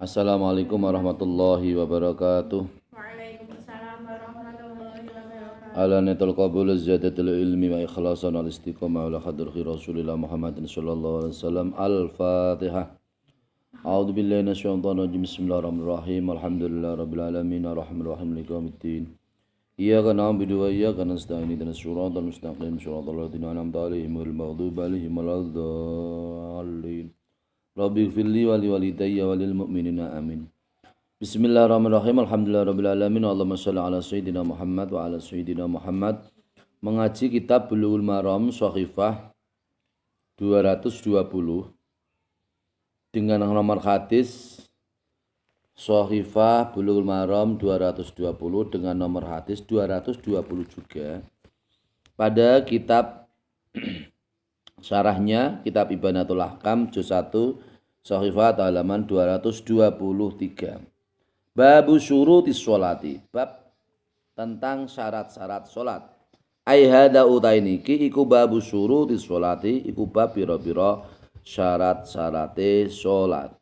Assalamualaikum warahmatullahi wabarakatuh. Waalaikumsalam warahmatullahi wabarakatuh. Ala natal qabul ziyadatul ilmi wa ikhlasan al istiqamah ala hadrati Rasulillah Muhammadin sallallahu alaihi wasallam. Al-Fatihah. A'udzu billahi minasyaitonir rajim. Bismillahirrahmanirrahim. Alhamdulillahi rabbil alamin arrahmanir rahim maliki yaumiddin. Iyyaka na'budu wa iyyaka nasta'in ihdinas siratal mustaqim siratal ladzina an'amta 'alaihim ghairil maghdubi 'alaihim waladdallin. Rabbi ighfirli wa li walidayya wa lil mu'minina amin. Bismillahirrahmanirrahim. Alhamdulillahirabbil alamin. Allahumma shalli ala sayyidina Muhammad wa ala sayyidina Muhammad. Mengaji kitab Bulughul Maram Shahifah 220 dengan nomor hadis Shahifah Bulughul Maram 220 dengan nomor hadis 220 juga. Pada kitab syarahnya kitab Ibanatul Ahkam juz 1 Shahifah halaman 223. Babu syurutis sholati, bab tentang syarat-syarat sholat. Ai hada utainiki iku babu syurutis sholati, iku bab pira-pira syarat-syarate sholat.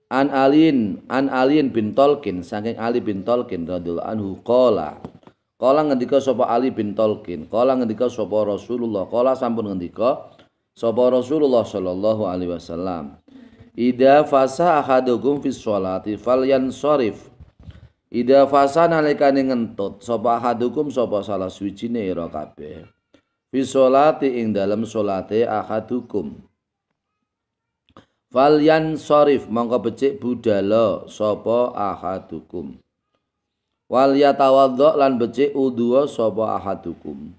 An Aliin bin Tolkin, saking Ali bin Tolkin radhiyallahu anhu qala ngendika sapa Ali bin Tolkin, qala ngendika sapa Rasulullah, qala sampun ngendika sapa Rasulullah sallallahu alaihi wasallam. Ida fasa ahadukum fis sholati falyansharif. Ida fasa nalikane ngentut sapa ahadukum sapa salah suwijine ira kabeh. Fis sholati ing dalem sholate ahadukum. Falyansharif mongko becik budala sapa ahadukum. Wal yatawaddo lan becik udhu sapa ahadukum.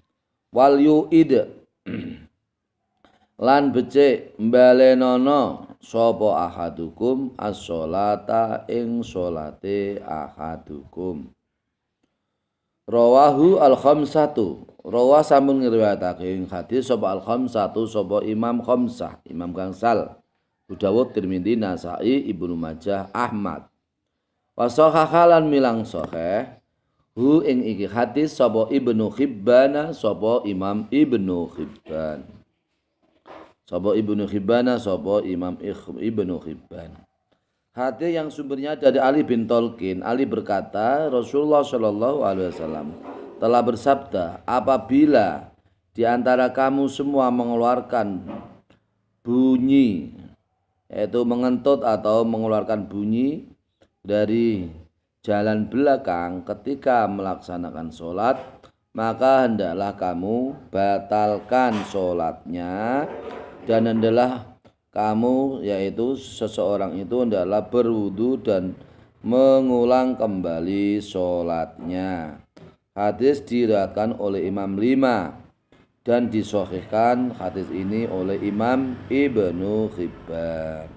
Wal yu'id lan becik mbalenono sapa ahadukum as-sholata ing sholate ahadukum. Rawahu al-khamsatu, rawa sampun ngriwayatake ing hadis sapa al-khamsatu sapa Imam Khamsah, Imam Gangsal, Abu Dawud, Tirmidzi, Nasai, Ibnu Majah, Ahmad. Wa sahahalan milang sahih hu ing iki hadis sapa Ibnu Hibban, sapa Imam Ibnu Hibban. Sapa Ibnu Hibban, sapa Imam Ibnu Hibban. Hadis yang sumbernya dari Ali bin Tolkin. Ali berkata, Rasulullah Shallallahu alaihi wasallam telah bersabda, apabila di antara kamu semua mengeluarkan bunyi, yaitu mengentut atau mengeluarkan bunyi dari jalan belakang ketika melaksanakan sholat, maka hendaklah kamu batalkan sholatnya. Dan hendaklah kamu, yaitu seseorang itu hendaklah berwudu dan mengulang kembali sholatnya. Hadis diriwayatkan oleh Imam 5 dan disahihkan hadis ini oleh Imam Ibnu Hibban.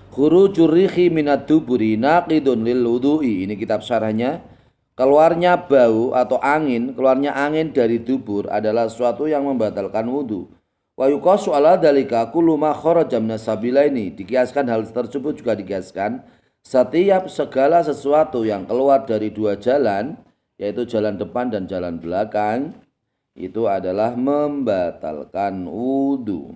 Khurujur rihi minad duburi naqidun lil wudu'i. Ini kitab syarahnya. Keluarnya bau atau angin, keluarnya angin dari dubur adalah sesuatu yang membatalkan wudu. Wa yuqasu ala dalika kullu ma kharaja minas sabilaini. Dikiaskan hal tersebut juga dikiaskan setiap segala sesuatu yang keluar dari dua jalan, yaitu jalan depan dan jalan belakang, itu adalah membatalkan wudu.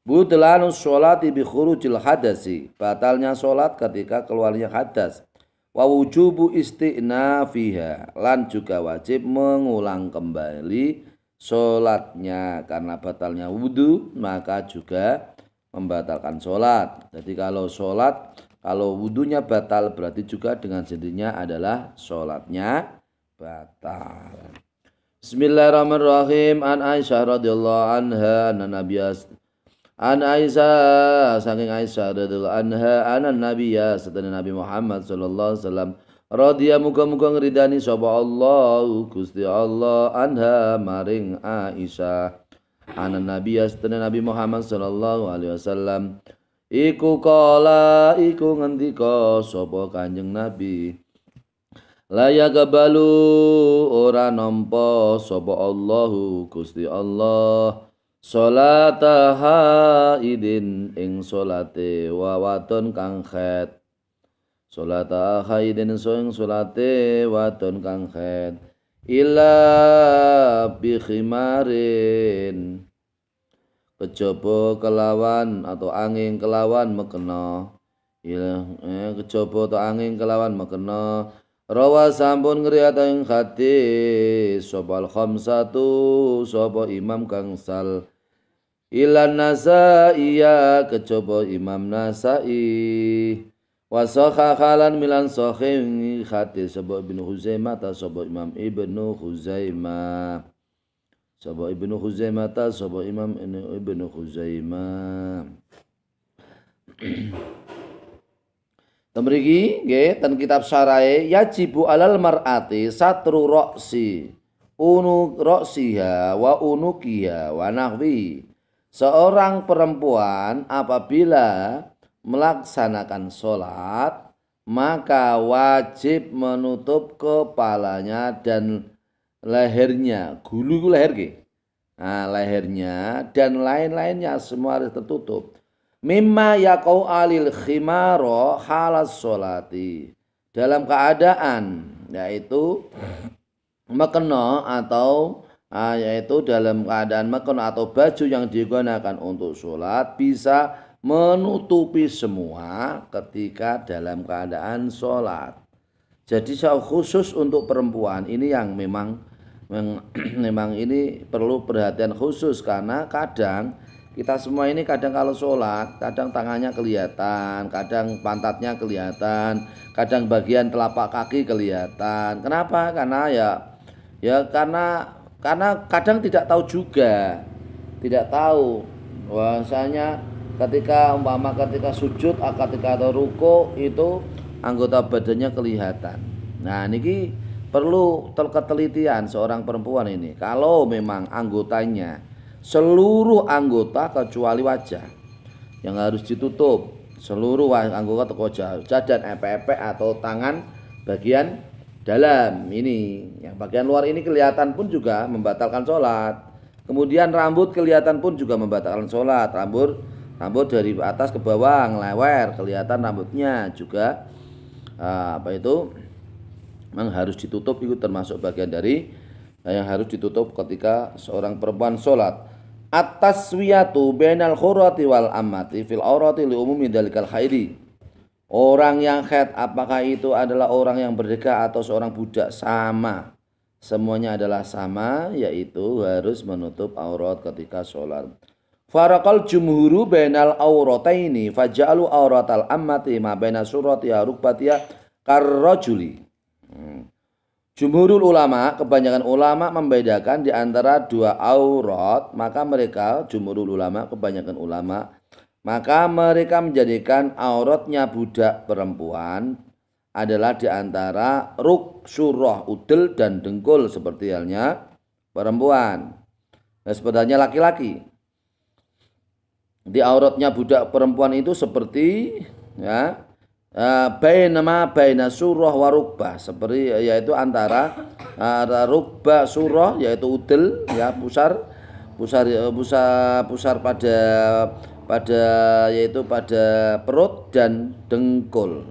Budlanu sholati bi khurujil hadasi, batalnya sholat ketika keluarnya hadas. Wa wujubu isti'nafiha, lan juga wajib mengulang kembali sholatnya, karena batalnya wudu maka juga membatalkan sholat. Jadi kalau sholat, kalau wudunya batal berarti juga dengan sendirinya adalah sholatnya batal. Bismillahirrahmanirrahim. An Aisyah radhiyallahu anha an Aisyah, saking Aisyah radhiyallahu anha anan nabiyya, satana Nabi Muhammad sallallahu alaihi wasallam, radhiya muga-muga ngridani sapa Allah Gusti Allah anha maring Aisyah, anan nabiyya, satana Nabi Muhammad sallallahu alaihi wasallam, iku kala iku ngendika sapa Kanjeng Nabi, la yaqbalu ora nampa sapa Allahu Gusti Allah sholata haidin ing sholate wadon kang khet. Sholata haidin ing sholate wadon kang khet illa bi khimarin, kejaba kelawan atau angin kelawan mekena kejaba ta angin kelawan mekena. Rawa sampun ngriwayat ing hadis sapa al-khamsatu sapa Imam gangsal ilan Nasai ya kejaba Imam Nasai wasakha khalan milan sahih hadis sapa Ibnu Huzaimah ta sapa Imam Ibnu Huzaimah sapa Ibnu Huzaimah ta sapa Imam Ibnu Huzaimah. Temriki nggih ten kitab syarae yajibu alal mar'ati satru ra'si unu ra'siha wa unukiha wa nahwi. Seorang perempuan apabila melaksanakan sholat maka wajib menutup kepalanya dan lehernya. Gulu itu leher ke? Nah, lehernya dan lain-lainnya semua harus tertutup. Mimma yaqau alil khimaro halas sholati, dalam keadaan yaitu mekena atau yaitu dalam keadaan mekena atau baju yang digunakan untuk sholat bisa menutupi semua ketika dalam keadaan sholat. Jadi khusus untuk perempuan ini yang memang ini perlu perhatian khusus, karena kadang kita semua ini kadang kalau sholat kadang tangannya kelihatan, kadang pantatnya kelihatan, kadang bagian telapak kaki kelihatan. Kenapa? Karena karena kadang tidak tahu juga, tidak tahu bahwasanya ketika sujud, ketika ruku itu anggota badannya kelihatan. Nah, niki perlu ketelitian seorang perempuan ini. Kalau memang anggotanya seluruh anggota kecuali wajah yang harus ditutup, seluruh anggota wajah dan epek-epek atau tangan bagian dalam ini, yang bagian luar ini kelihatan pun juga membatalkan sholat. Kemudian rambut kelihatan pun juga membatalkan sholat. Rambut dari atas ke bawah ngelewer kelihatan rambutnya juga memang harus ditutup. Itu termasuk bagian dari yang harus ditutup ketika seorang perempuan sholat. At-taswiyatu bainal khurati wal ammati fil aurati li umumi dalikal haidi. Orang yang haid, apakah itu adalah orang yang merdeka atau seorang budak, sama. Semuanya adalah sama, yaitu harus menutup aurat ketika sholat. Farakal jumhuru bainal aurataini faja'alu auratal ammati ma baina suratiha rukbatiha karrajuli. Jumhurul ulama, kebanyakan ulama membedakan di antara dua aurat, maka mereka menjadikan auratnya budak perempuan adalah di antara ruk, surah, udel dan dengkul seperti halnya perempuan. Nah, sebenarnya laki-laki. Di auratnya budak perempuan itu seperti baina surah wa rukbah, seperti yaitu antara rukbah surah yaitu udel ya, pusar pada perut dan dengkul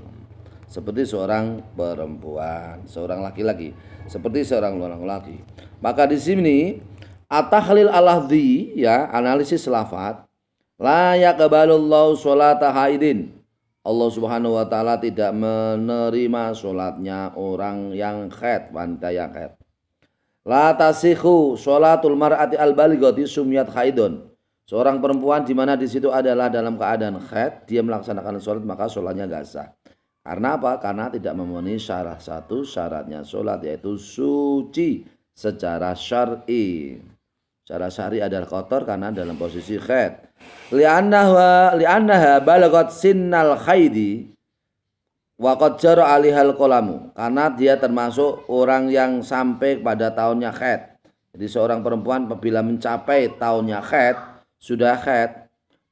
seperti seorang perempuan, seorang laki-laki, seperti seorang laki. Maka di sini at-tahlil al-lafzi ya, analisis lafaz, la yaqbalullahu sholata haidin. Allah Subhanahu wa taala tidak menerima sholatnya orang yang haid, wanita yang haid. La tasikhu sholatul mar'ati al-balighati sumyat haidun. Seorang perempuan di mana di situ adalah dalam keadaan haid, dia melaksanakan sholat maka sholatnya enggak sah. Karena apa? Karena tidak memenuhi satu syaratnya sholat, yaitu suci secara syar'i. Secara syar'i adalah kotor karena dalam posisi haid. Li'annaha balagat sinnal haidi wa qad jara 'alaihal qalamu, karena dia termasuk orang yang sampai pada tahunnya haid. Jadi seorang perempuan apabila mencapai tahunnya haid, sudah haid,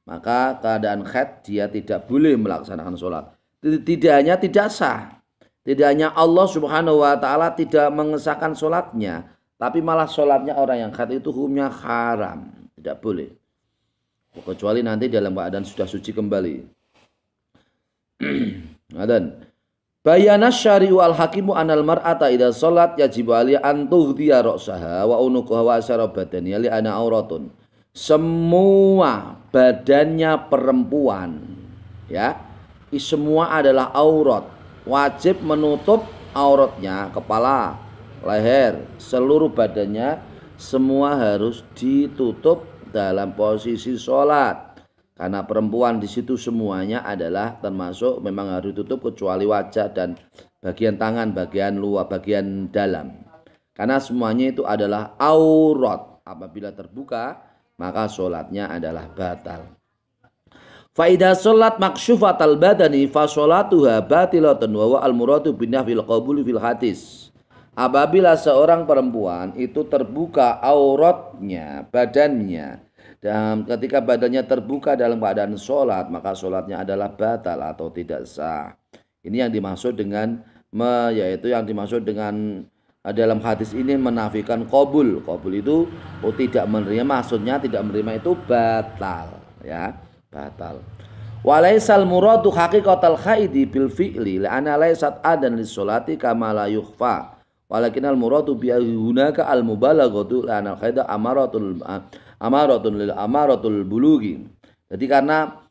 maka keadaan haid dia tidak boleh melaksanakan sholat. Tidak hanya tidak sah, tidak hanya Allah Subhanahu wa taala tidak mengesahkan sholatnya, tapi malah sholatnya orang yang haid itu hukumnya haram, tidak boleh. Kecuali nanti dalam keadaan sudah suci kembali. Dan bayana syari'u al-hakimu anal mar'ata idza shalat yajibu 'alaiha an tughdiya ra'saha wa unuqaha wa asyara badaniha li ana auratun. Semua badannya perempuan ya semua adalah aurat. Wajib menutup auratnya, kepala, leher, seluruh badannya semua harus ditutup dalam posisi sholat. Karena perempuan di situ semuanya adalah termasuk memang harus ditutup kecuali wajah dan bagian tangan, bagian luar, bagian dalam. Karena semuanya itu adalah aurat. Apabila terbuka, maka sholatnya adalah batal. Faidah sholat maksyufatal badani fa sholatuha batilatun wa wa al-muradu binahfil qabuli fil hadis. Apabila seorang perempuan itu terbuka auratnya, badannya, dan ketika badannya terbuka dalam keadaan sholat, maka sholatnya adalah batal atau tidak sah. Ini yang dimaksud dengan yaitu yang dimaksud dengan dalam hadis ini menafikan qabul. Qabul itu tidak menerima, maksudnya tidak menerima itu batal, ya, batal. Walaisal muradu haqiqatal khaidi bil fi'li la'ana laysat adan lis sholati kama la yukhfa. Walakinal muradu bi hunaka al mubalaghatu la'ana al khaida amaratul bulugi. Jadi karena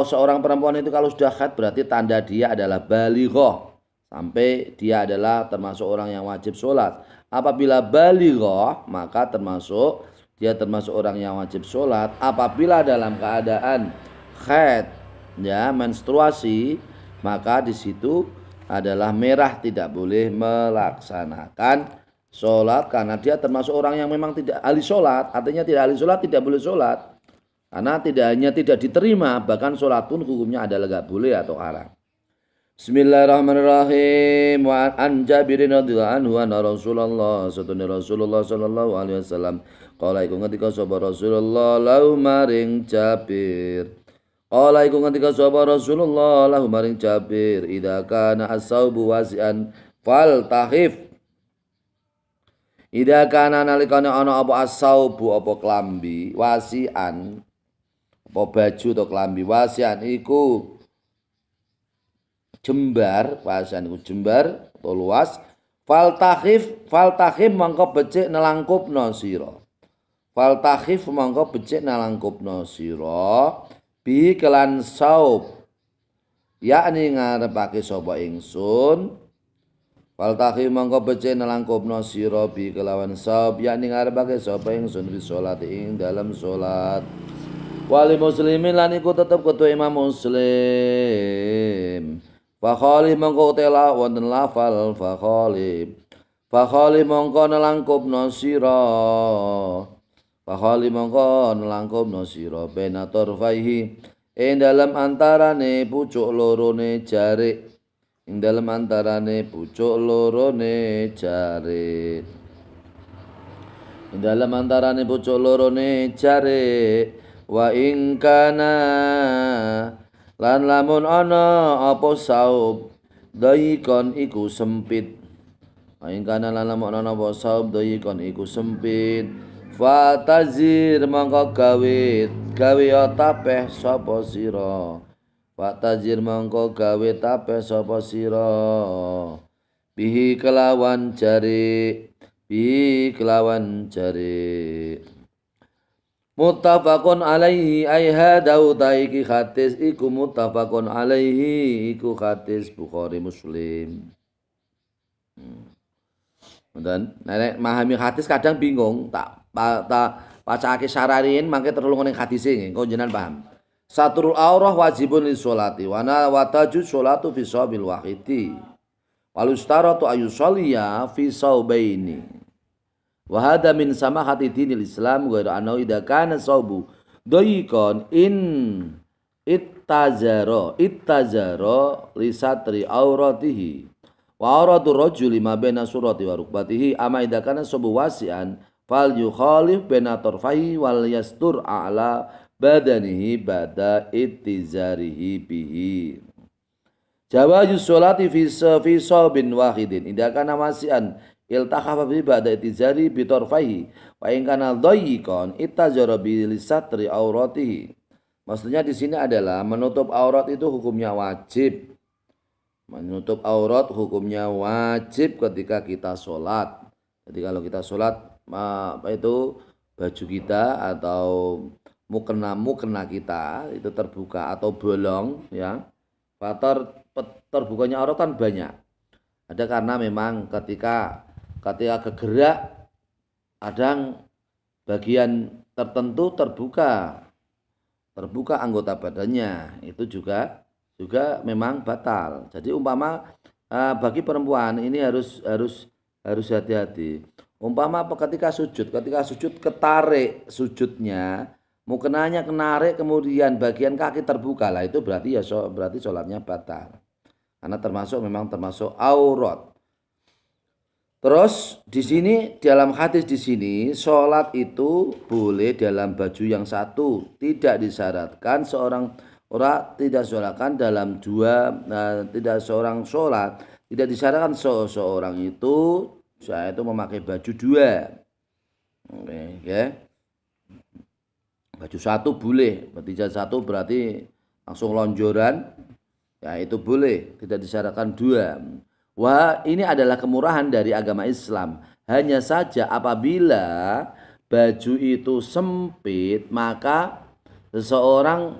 seorang perempuan itu kalau sudah haid berarti tanda dia adalah balighah, sampai dia adalah termasuk orang yang wajib sholat. Apabila balighah maka dia termasuk orang yang wajib sholat. Apabila dalam keadaan haid, ya, menstruasi, maka di situ adalah merah, tidak boleh melaksanakan sholat karena dia termasuk orang yang memang tidak ahli sholat. Artinya tidak ahli sholat tidak boleh sholat karena tidak hanya tidak diterima, bahkan sholat pun hukumnya adalah gak boleh atau haram. Bismillahirrahmanirrahim. Wa an Jabirin radhiyallahu anhu anna Rasulullah sallallahu alaihi wasallam qala iku ngendika sapa Rasulullah lahu maring Jabir. Qala iku ngendika sapa Rasulullah lahu maring Jabir idza kana as-saubu wasi'an faltahif. Idza kana nalikane ana apa as-saubu apa klambi wasi'an apa baju atau klambi wasi'an iku jembar, wasi'an iku jembar atau luas, faltahif mangko becik nelangkupno sira. Faltahif mangko becik nelangkupno sira bi kelan saub, yakni ngarepake sapa ingsun. Faltahif mangko becik nelangkupno sira bi kelawan saub, yakni ngarepake sapa ingsun fi salat ing dalam salat. Wali muslimin lan iku tetep ketua Imam Muslim. Fakhali mongko tela wonten lafal fakhali. Fakhali mongko nelangkupno sira. Fakhali mongko nelangkupno sira benator faihi ing dalam antarane pucuk lorone jari. Ing dalam antarane pucuk lorone jari. Ing dalam antarane pucuk lorone jari. Wa ing kana lan lamun ana apa saub daikon iku sempit. Wa ing kana lan lamun ana apa saub daikon iku sempit. Fatazir mangko gawe tapeh sapa sira. Fatazir mangko gawe tapeh sapa sira. Bihi kelawan jari. Muttafaqun alaihi ay hadau taiki hadis iku muttafaqun alaihi iku hadis Bukhari Muslim. Dan nek memahami hadis kadang bingung tak pacake syararin mangke terlalu ning hadis iki engko jenengan paham. Saturul aurah wajibun lis sholati wa tajuz sholatu fi shabil wahidi. Walustaratu ayusalliya fi saubaini. Wa hadha min samahati dinil Islam ghairu annahu idza kana saubu dayiqan in ittazara li satri auratihi wa auratu rajuli ma baina surati wa rukbatihi ama idza kana saubu wasi'an fal yukhalif baina tarfaihi wal yastur a'la badanihi ba'da ittizarihi bihi. Jawazu sholati fi saubin wahidin idza kana wasi'an iltahafa bi ba'da itizari bi tarfaihi wa in kana dhayiqan ittazara bi lisatri auratihi. Maksudnya di sini adalah menutup aurat itu hukumnya wajib. Menutup aurat hukumnya wajib ketika kita sholat. Jadi kalau kita sholat itu baju kita atau mukena kita itu terbuka atau bolong, ya terbukanya aurat kan banyak. Ada karena memang ketika kegerak kadang bagian tertentu terbuka anggota badannya, itu juga memang batal. Jadi umpama bagi perempuan ini harus hati-hati. Umpama ketika sujud ketarik sujudnya, mukenanya kenarik kemudian bagian kaki terbuka lah, itu berarti sholatnya batal. Karena termasuk aurat. Terus di sini dalam hadis di sini sholat itu boleh dalam baju yang satu, tidak disyaratkan tidak disyaratkan seorang itu memakai baju dua. Oke, ya. Baju satu boleh, berarti satu berarti langsung lonjoran, ya itu boleh, tidak disyaratkan dua. Wah, ini adalah kemurahan dari agama Islam. Hanya saja apabila baju itu sempit, maka seseorang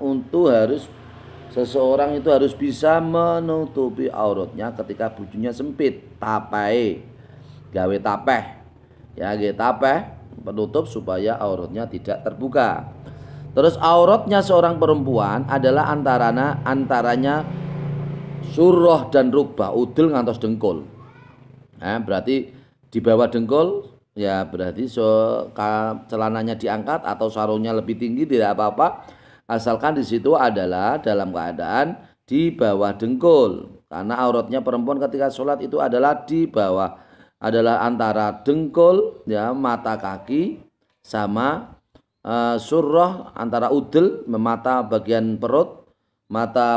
itu harus bisa menutupi auratnya ketika bajunya sempit. Tapai, gawe tapeh, ya gawe tapeh penutup supaya auratnya tidak terbuka. Terus auratnya seorang perempuan adalah antaranya surah dan rukbah, udel ngantos dengkul. Berarti di bawah dengkul ya berarti celananya diangkat atau sarungnya lebih tinggi tidak apa-apa, asalkan di situ adalah dalam keadaan di bawah dengkul. Karena auratnya perempuan ketika sholat itu adalah di bawah, adalah antara dengkul, ya mata kaki sama surah, antara udel mata bagian perut, mata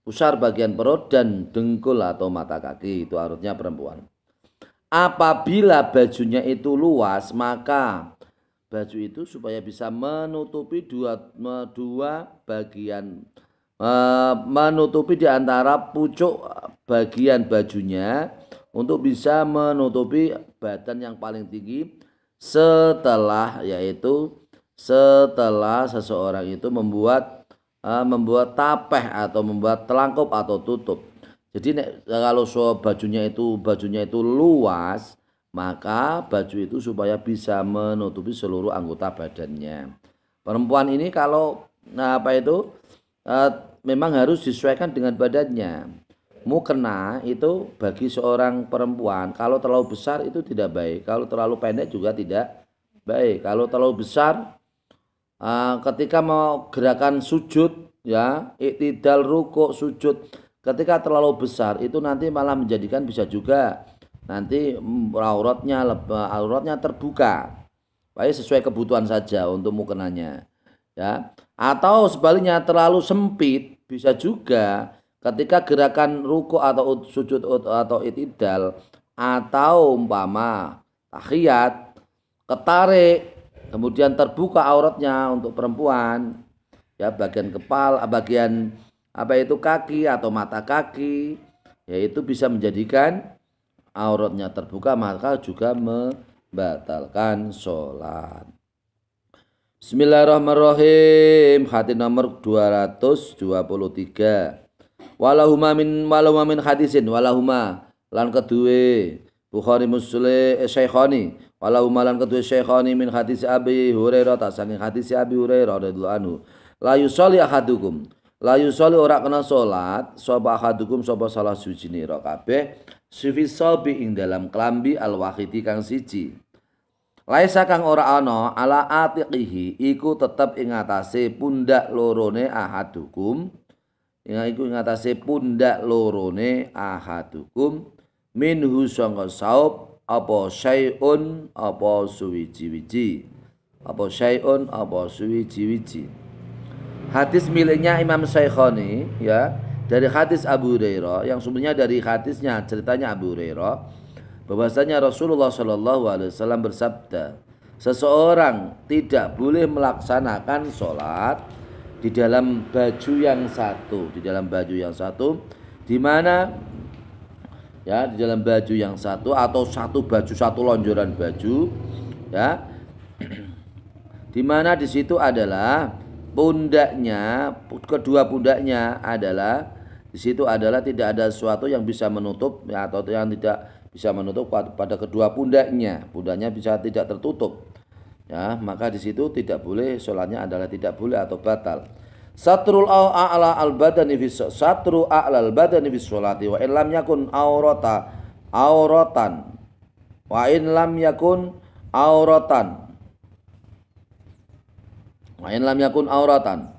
pusar bagian perut, dan dengkul atau mata kaki, itu auratnya perempuan. Apabila bajunya itu luas, maka baju itu supaya bisa menutupi dua bagian, menutupi di antara pucuk bagian bajunya untuk bisa menutupi badan yang paling tinggi setelah seseorang itu membuat tapeh atau membuat telangkup atau tutup. Jadi kalau bajunya itu luas, maka baju itu supaya bisa menutupi seluruh anggota badannya. Perempuan ini kalau memang harus disesuaikan dengan badannya. Mukena itu bagi seorang perempuan kalau terlalu besar itu tidak baik, kalau terlalu pendek juga tidak baik. Kalau terlalu besar, ketika mau gerakan sujud, ya iktidal, rukuk, sujud, ketika terlalu besar itu nanti malah menjadikan bisa juga nanti auratnya terbuka. Baik, sesuai kebutuhan saja untuk mukenanya, ya. Atau sebaliknya terlalu sempit, bisa juga ketika gerakan rukuk atau sujud atau iktidal atau umpama tahiyat ketarik, kemudian terbuka auratnya untuk perempuan, ya bagian kepala, bagian kaki atau mata kaki, yaitu bisa menjadikan auratnya terbuka, maka juga membatalkan sholat. Bismillahirrahmanirrahim. Hadis nomor 223. Walahuma min hadisin, walahuma lan kedue Bukhari Muslim Syekhani, walahuma lan kedue Syekhani min hadis Abi Hurairah, tak saking hadis Abi Hurairah radhiyallahu anhu. La yusolli ahadukum, la yusolli ora kena salat sapa ahadukum sapa salah suci nira kabeh sufi sobi ing dalam klambi al-wahidi kang siji. Laisa kang ora ana ala atiqihi iku tetep ing atase pundak lorone ahadukum, iku ing atase pundak lorone ahadukum minhu sangka saub apa syai'un apa suwiji-wiji, apa syai'un apa suwiji-wiji. Hadis miliknya Imam Syekhani, ya, dari hadis Abu Hurairah, yang sebenarnya dari hadisnya ceritanya Abu Hurairah bahwasanya Rasulullah Shallallahu Alaihi Wasallam bersabda, seseorang tidak boleh melaksanakan sholat di dalam baju yang satu, di mana, ya, di dalam baju yang satu atau satu baju, satu lonjoran baju, ya, di mana di situ adalah pundaknya, kedua pundaknya adalah di situ adalah tidak ada sesuatu yang bisa menutup ya, atau yang tidak bisa menutup pada kedua pundaknya. Pundaknya bisa tidak tertutup. Ya, maka di situ tidak boleh, sholatnya adalah tidak boleh atau batal. Satrul a'la al-badani fi satru a'la al-badani fi sholati wa in lam yakun auratan wa in lam yakun auratan wa in lam yakun auratan.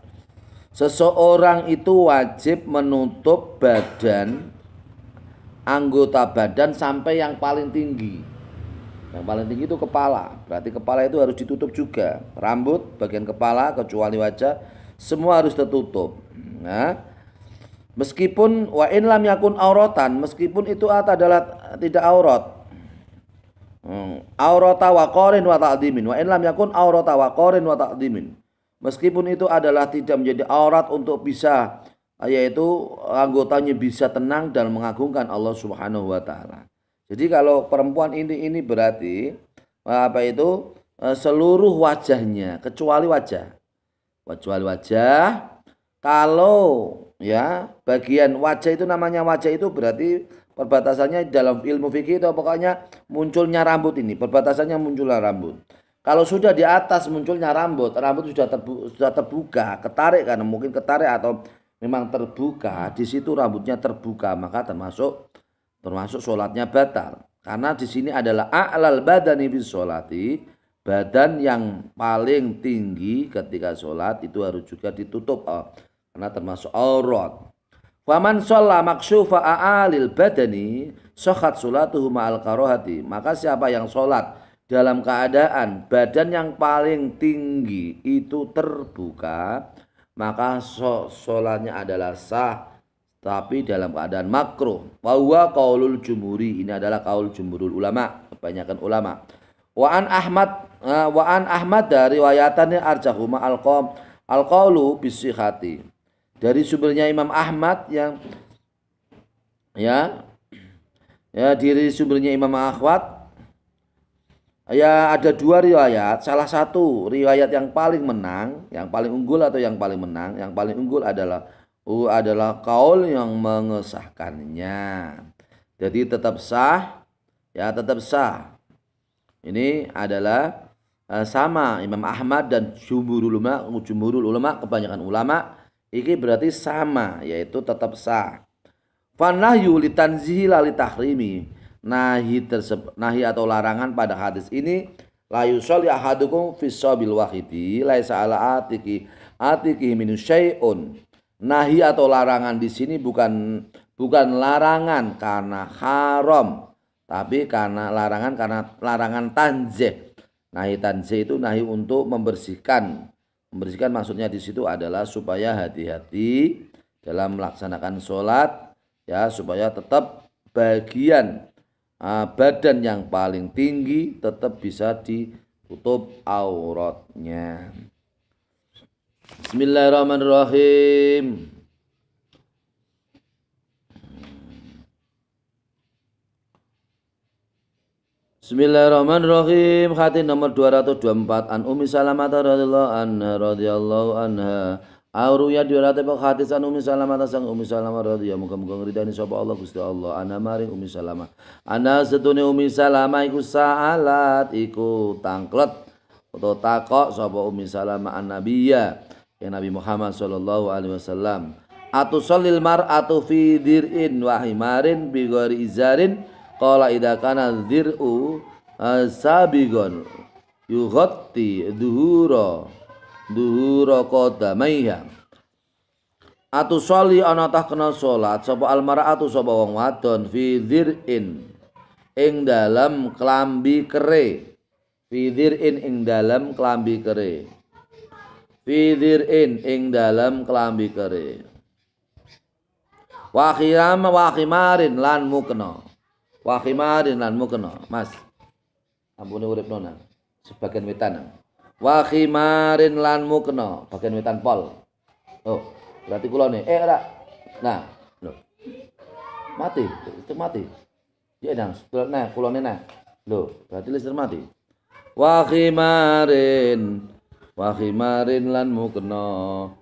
Seseorang itu wajib menutup badan, anggota badan sampai yang paling tinggi. Yang paling tinggi itu kepala. Berarti kepala itu harus ditutup juga. Rambut, bagian kepala kecuali wajah, semua harus tertutup. Nah, meskipun wa in lam yakun auratan, meskipun itu adalah tidak aurat. Aurata waqarin wa ta'dimin. Wa in lam yakun aurata waqarin wa ta'dimin. Meskipun itu adalah tidak menjadi aurat untuk bisa, yaitu anggotanya bisa tenang dan mengagungkan Allah Subhanahu wa taala. Jadi kalau perempuan ini berarti apa itu seluruh wajahnya kecuali wajah. Kecuali wajah. Kalau ya bagian wajah itu namanya wajah itu berarti perbatasannya dalam ilmu fikih itu pokoknya munculnya rambut ini, perbatasannya munculnya rambut. Kalau sudah di atas munculnya rambut sudah terbuka, ketarik karena mungkin ketarik atau memang terbuka, di situ rambutnya terbuka, maka termasuk sholatnya batal. Karena di sini adalah a'lal badani bis sholati, badan yang paling tinggi ketika sholat itu harus juga ditutup karena termasuk aurat. Faman sholla maksyufa a'alil badani sokhat sholatuhu ma'al karohati. Maka siapa yang sholat dalam keadaan badan yang paling tinggi itu terbuka, maka sholatnya adalah sah, tapi dalam keadaan makruh. Wa huwa qaulul jumhuri, ini adalah qaul jumhurul ulama, kebanyakan ulama. Wa an Ahmad dari riwayatannya arjahuma al-qaulu bisihati. Dari sumbernya Imam Ahmad yang dari sumbernya Imam Ahmad ya ada dua riwayat. Salah satu riwayat yang paling menang, yang paling unggul atau yang paling menang, yang paling unggul adalah kaul yang mengesahkannya. Jadi tetap sah, ya tetap sah. Ini adalah sama Imam Ahmad dan jumhurul ulama, kebanyakan ulama ini berarti sama, yaitu tetap sah. Fanahyu litanzihi la litahrimi. Nahi atau larangan pada hadis ini la yusalli ahadukum fi shabil wahidi laisa ala atiki min syai'un. Nahi atau larangan di sini bukan larangan karena haram, tapi karena larangan tanzih. Nahi tanzih itu nahi untuk membersihkan. Membersihkan maksudnya di situ adalah supaya hati-hati dalam melaksanakan sholat, ya, supaya tetap bagian badan yang paling tinggi tetap bisa ditutup auratnya. Bismillahirrahmanirrahim. Bismillahirrahmanirrahim. Hadis nomor 224 an Ummi Salamah radhiyallahu anha. Auruya diwarate hadis an Ummi Salamah sang Ummi Salamah radhiyallahu muga-muga ngridani sapa Allah Gusti Allah ana maring Ummi Salamah. Ana setune Ummi Salamah iku sa'alat iku tangklet atau takok sapa Ummi Salamah an Nabiyya ya Nabi Muhammad sallallahu alaihi wasallam. Atusallil mar'atu fi dir'in wa himarin bi ghairi izarin. Qala idza kana dzir'u sabigon yughatti duhura qadamaiha. Atusholli ana tah kena salat sapa almar'atu sapa wong wadon fi dzir'in ing dalem klambi kere. Fi dzir'in ing dalem klambi kere. Fi dzir'in ing dalem klambi kere. Wa khimarin lan mukna. Wa khimarin lan mukna. Mas, ampune urip nona sebagian wetan. Wa khimarin lan mukna, bagian wetan pol. Oh, berarti kula nih. Ora. Nah, lho. Mati, itu mati. Ya nang, nah kula nah. Lho, berarti listrik mati. Wa khimarin wa khimarin lan mukna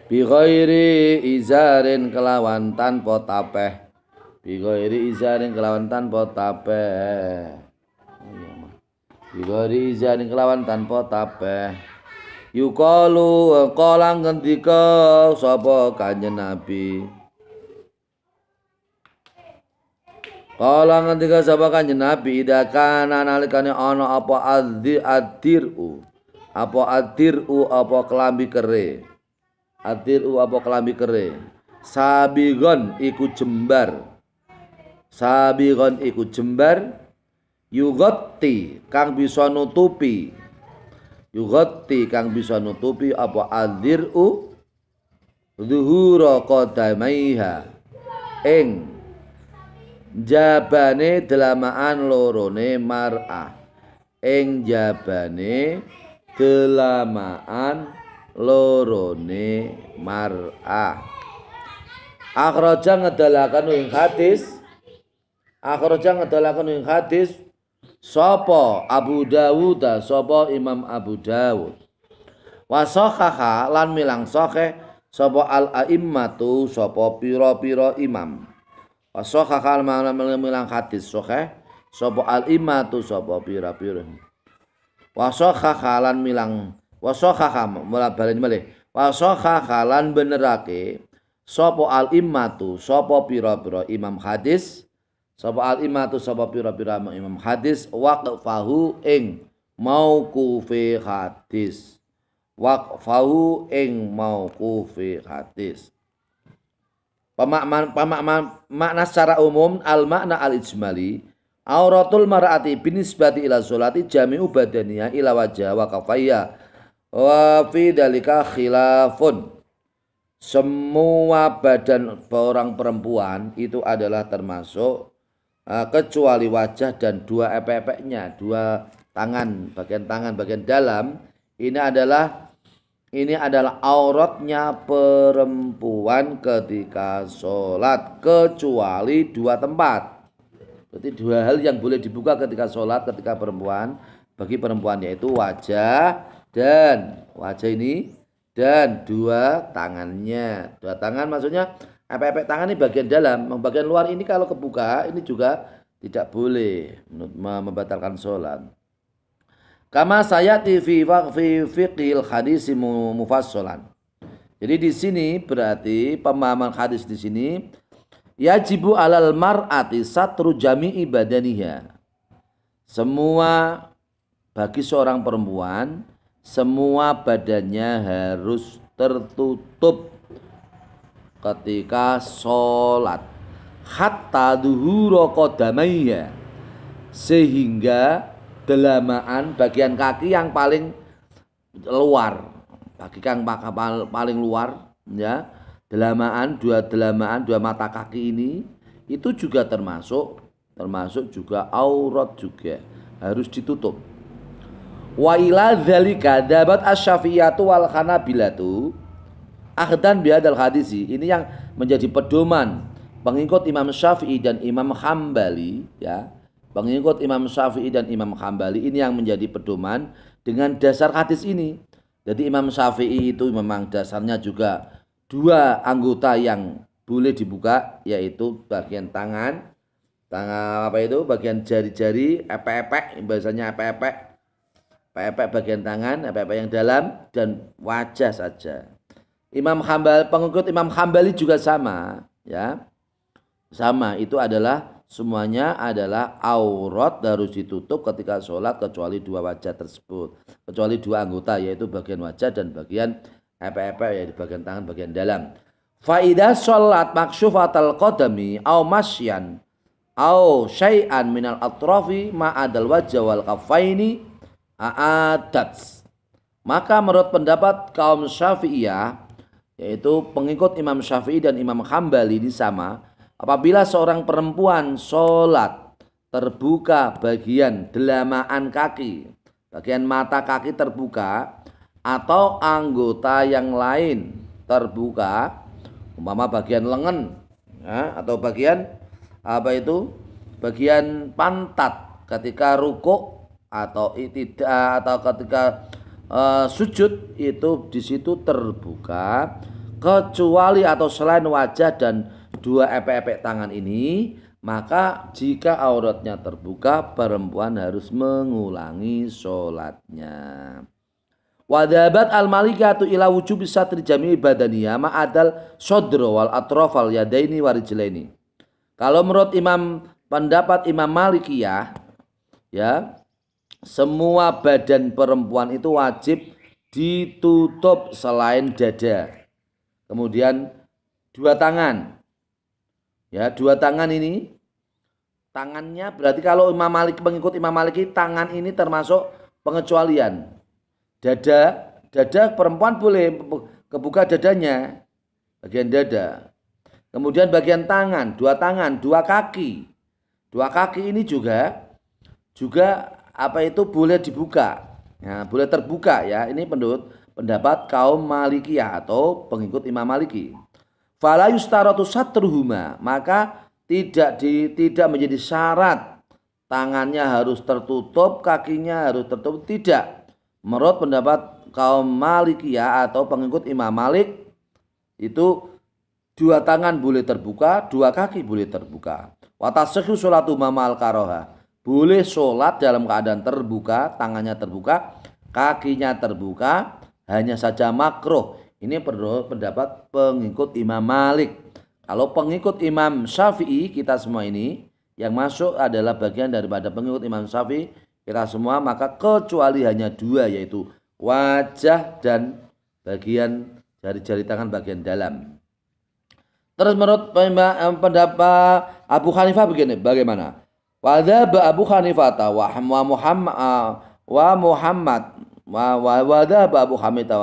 bi ghairi izarin kelawan tanpa tapeh bi ghairi izarin kelawan tanpa tapeh bi ghairi izarin kelawan tanpa tapeh yuqalu qala ngendika sapa Kanjeng Nabi Kala ngendika sapa Kanjeng Nabi ida kana nalikane ana apa adiru apa kelambi kere adiru apa kelambi kere sabigon iku jembar yugatti kang bisa nutupi apa adiru zuhura qadamaiha ing jabane delamaan lorone mar'ah ing jabane delamaan lorone mar'ah akhraja ngedalaken ing hadis sapa Abu Dawud sapa Imam Abu Dawud wa sahhaha lan milang sahih sapa al a'immatu sapa pira-pira imam Wasokha mana milang hadis sahih sapa al imatu sapa pira-pira wasokha lan milang wasokha mulabalen malih wasokha lan benerake sapa al imatu sapa pira-pira imam hadis sapa al imatu sapa pira-pira imam hadis waqfahu ing mauqufi hadis makna secara umum al makna al ijmali auratul mar'ati binisbati ila sholati jami'u badaniyah ila wajah wa kafayya wa fi dalika khilafun semua badan orang perempuan itu adalah termasuk kecuali wajah dan dua epek-epeknya dua tangan bagian dalam ini adalah auratnya perempuan ketika sholat kecuali dua tempat. Berarti dua hal yang boleh dibuka ketika sholat ketika perempuan bagi perempuan yaitu wajah ini dan dua tangannya. Dua tangan maksudnya epek-epek tangan ini bagian dalam, bagian luar ini kalau kebuka ini juga tidak boleh membatalkan sholat. Kama sayati fi fiqhil hadis mufassalan. Jadi di sini berarti pemahaman hadis di sini yajibu alal mar'ati satru jami'i badaniha. Semua bagi seorang perempuan semua badannya harus tertutup ketika sholat hatta duhura qadamaiha sehingga delamaan bagian kaki yang paling luar paling luar ya delamaan dua mata kaki ini itu juga termasuk juga aurat juga harus ditutup wa ila dzalika dabat asy-syafi'iyatu wal hanabilatu akhdan bihadzal hadisi ini yang menjadi pedoman pengikut Imam Syafi'i dan Imam Hambali ya pengikut Imam Syafi'i dan Imam Hambali ini yang menjadi pedoman dengan dasar hadis ini. Jadi Imam Syafi'i itu memang dasarnya juga dua anggota yang boleh dibuka yaitu bagian tangan bagian jari-jari epek-epek bahasanya epek-epek bagian tangan epek-epek yang dalam dan wajah saja. Pengikut Imam Hambali juga sama ya. Sama itu adalah semuanya adalah aurat harus ditutup ketika sholat kecuali dua wajah tersebut kecuali dua anggota yaitu bagian wajah dan bagian epek-epek yaitu bagian tangan bagian dalam fa idza sholat makshufatal qadami au masyan au syai'an minal atrafi ma'adal wajah wal kaffaini a'adat maka menurut pendapat kaum Syafi'iyah yaitu pengikut Imam Syafi'i dan Imam Hambali ini sama. Apabila seorang perempuan sholat terbuka bagian delamaan kaki, bagian mata kaki terbuka atau anggota yang lain terbuka, umpama bagian lengan ya, atau bagian bagian pantat ketika rukuk atau tidak atau ketika sujud itu di situ terbuka kecuali atau selain wajah dan dua epek-epek tangan ini, maka jika auratnya terbuka perempuan harus mengulangi sholatnya. Wadhabat al-malikatu ila wujubi satri jami'i badaniyah ma'adal sodro wal atrofal yadaini warijlaini. Kalau menurut pendapat Imam Malikiyah, ya, semua badan perempuan itu wajib ditutup selain dada. Kemudian dua tangan. Ya, dua tangan ini, tangannya berarti kalau pengikut Imam Maliki, tangan ini termasuk pengecualian. Dada perempuan boleh kebuka dadanya, bagian dada. Kemudian bagian tangan, dua kaki. Dua kaki ini juga boleh dibuka. Ya, boleh terbuka ya. Ini pendapat kaum Malikiyah atau pengikut Imam Maliki. Fala yustaratu satruhuma, maka tidak menjadi syarat tangannya harus tertutup, kakinya harus tertutup, tidak. Menurut pendapat kaum Malikiyah atau pengikut Imam Malik itu dua tangan boleh terbuka, dua kaki boleh terbuka. Wa tasihhu sholatu mamal karoha, boleh sholat dalam keadaan terbuka, tangannya terbuka, kakinya terbuka, hanya saja makruh. Ini pendapat pengikut Imam Malik. Kalau pengikut Imam Syafi'i, kita semua ini yang masuk adalah bagian daripada pengikut Imam Syafi'i, kita semua, maka kecuali hanya dua, yaitu wajah dan bagian jari-jari tangan bagian dalam. Terus menurut pendapat Abu Hanifah begini, bagaimana? Wadhab Abu Hanifah wa wadhab Abu Hanifah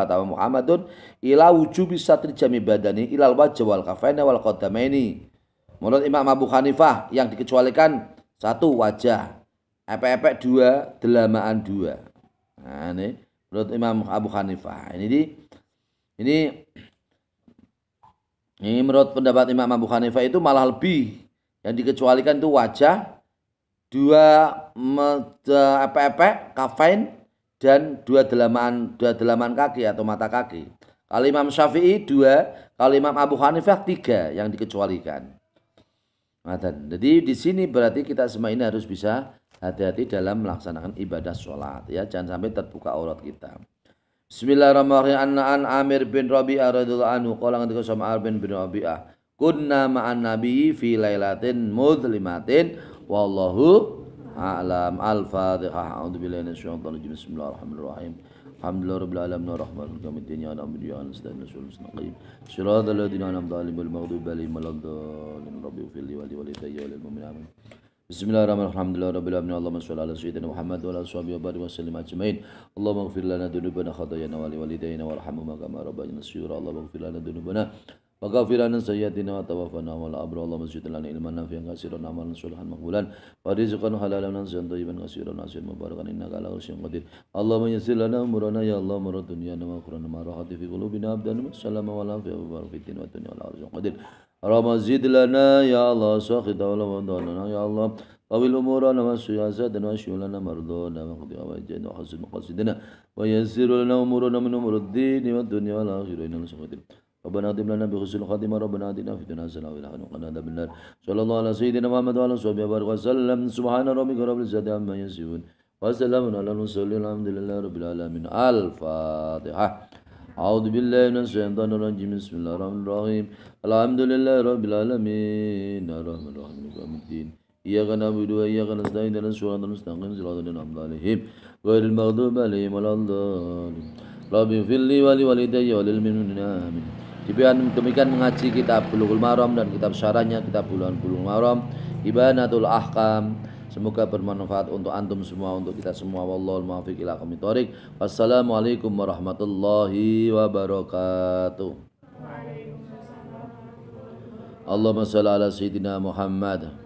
wa Muhammadun ila wujubi satri jami badani ilal wajh wal kafaini wal qadamaini. Menurut Imam Abu Hanifah yang dikecualikan satu wajah, epek-epek dua, delamaan dua. Nah, ini menurut Imam Abu Hanifah. Ini menurut pendapat Imam Abu Hanifah itu malah lebih, yang dikecualikan itu wajah, dua epek-epek, kafain, dan dua dalaman kaki atau mata kaki. Kalau Imam Syafi'i dua, kalau Imam Abu Hanifah tiga yang dikecualikan. Nah, jadi di sini berarti kita semua ini harus bisa hati-hati dalam melaksanakan ibadah sholat, ya, jangan sampai terbuka aurat kita. Bismillahirrahmanirrahim. An Amir bin Rabi'ah radhiyallahu anhu qala ngendika sama Amir bin Rabi'ah, kunna ma'an nabiyyi fi lailatin mudlimatin wallahu a'lam. Al-Fatihah. A'udzubillahi minasyaitonir rajim. Bismillahirrahmanirrahim. Alhamdulillahirabbil alamin arrahmanir rahim maliki yaumiddin iyyaka nasta'inu ihdinas siratal mustaqim siratal ladzina an'amta 'alaihim ghairil maghdubi 'alaihim waladdallin rabbil ighfir li wa liwalidayya wa lil mu'minin. Bismillahirrahmanirrahim. Alhamdulillahirabbil alamin. Allahumma shalli ala sayyidina Muhammad wa ala sahbihi wa barik wa sallim ajmain. Allahumma ighfir lana dzunubana khatayana wa liwalidayna warhamhuma kama rabbayana shaghira. Allahumma ighfir lana dzunubana wa ghfir lana sayyi'atina wa tawaffana ma'al abrar. Allahumma zid lana ilman nafi'an katsiran amalan sholihan maqbulan wa rizqan halalan nazian thayyiban katsiran nasian mubarakan innaka ala kulli syai'in qadir. Allahumma yassir lana umurana ya Allah marad dunyana wa akhirana ma rahati fi qulubina abdan wa salama wa la fi barakatin wa dunya wa la qadir. Allahumma zid lana ya Allah sakhita wa la wadana ya Allah tawil umurana wa siyasatana wa syulana mardana wa qdi awajana wa hasin maqasidina wa yassir lana umurana min umuriddin wa dunya wa la akhirana qadir. Rabbana atim lana bi husnil khatimah rabbana atina fid dunya hasanah wa fil akhirati hasanah wa qina adzabannar. Sallallahu ala sayyidina Muhammad wa ala sahbihi wa sallam. Subhana rabbika rabbil izzati amma yasifun wa salamun ala mursalin alhamdulillahi rabbil alamin. Al-Fatihah. A'udzu billahi minasy syaithanir rajim. Bismillahirrahmanirrahim. Alhamdulillahi rabbil alamin arrahmanir rahim maliki yaumiddin. Iyyaka na'budu wa iyyaka nasta'in ihdinas siratal mustaqim siratal ladzina an'amta 'alaihim ghairil maghdubi 'alaihim waladdallin. Rabbi firli wa liwalidayya wa lil mu'minina amin. Demikian mengaji kitab Bulughul Maram dan kitab syarahnya kitab Bulughul Maram Ibanatul Ahkam. Semoga bermanfaat untuk antum semua, untuk kita semua. Wallahul muwaffiq ila aqwamit thoriq. Wassalamualaikum warahmatullahi wabarakatuh. Allahumma shalli ala sayyidina Muhammad.